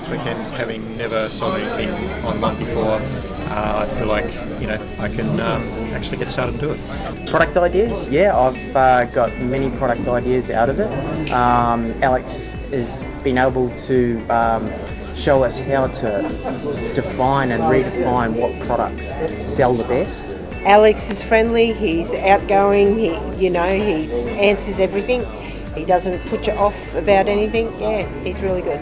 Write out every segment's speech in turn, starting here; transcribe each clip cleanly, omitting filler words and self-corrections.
this weekend, having never sold anything online before. I feel like I can actually get started and do it. Product ideas, yeah, I've got many product ideas out of it. Alex has been able to show us how to define and redefine what products sell the best. Alex is friendly, he's outgoing, he answers everything. He doesn't put you off about anything. Yeah, he's really good.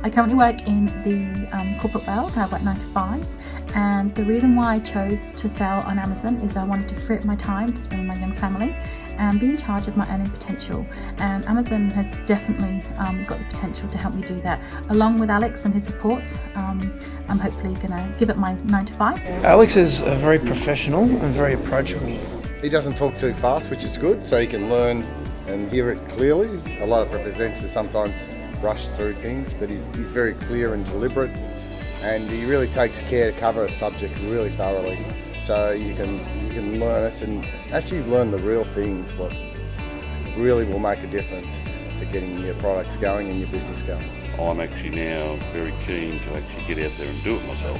I currently work in the corporate world. I work 9 to 5, and the reason why I chose to sell on Amazon is I wanted to free up my time to spend with my young family and be in charge of my earning potential. And Amazon has definitely got the potential to help me do that. Along with Alex and his support, I'm hopefully going to give it my 9 to 5. Alex is very professional and very approachable. He doesn't talk too fast, which is good, so you can learn and hear it clearly. A lot of presenters sometimes rush through things, but he's very clear and deliberate, and he really takes care to cover a subject really thoroughly, so you can learn it and actually learn the real things, what really will make a difference to getting your products going and your business going. I'm actually now very keen to actually get out there and do it myself.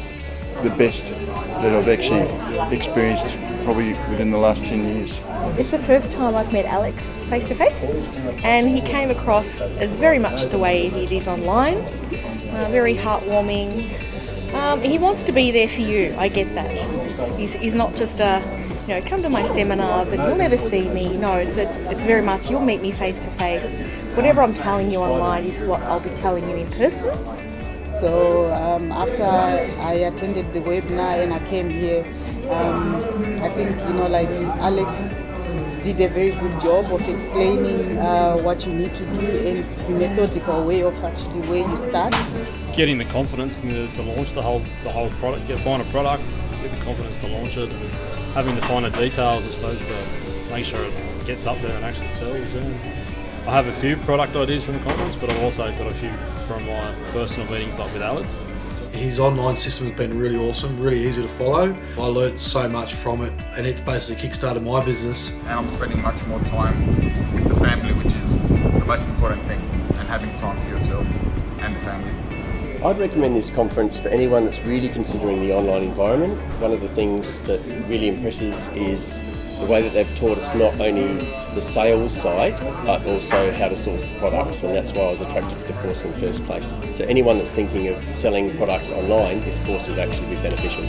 The best that I've actually experienced probably within the last 10 years. It's the first time I've met Alex face to face, and he came across as very much the way it is online, very heartwarming. He wants to be there for you, I get that. He's not just come to my seminars and you'll never see me. No, it's very much you'll meet me face to face. Whatever I'm telling you online is what I'll be telling you in person. So after I attended the webinar and I came here, I think Alex did a very good job of explaining what you need to do in the methodical way of actually where you start. Getting the confidence to launch the whole product, find a product, get the confidence to launch it, and having the finer details, I suppose, to make sure it gets up there and actually sells. Yeah. I have a few product ideas from the conference, but I've also got a few from my personal meetings like with Alex. His online system has been really awesome, really easy to follow. I learnt so much from it, and it's basically kickstarted my business. And I'm spending much more time with the family, which is the most important thing, and having time to yourself and the family. I'd recommend this conference for anyone that's really considering the online environment. One of the things that really impresses is the way that they've taught us not only the sales side, but also how to source the products, and that's why I was attracted to the course in the first place. So anyone that's thinking of selling products online, this course would actually be beneficial.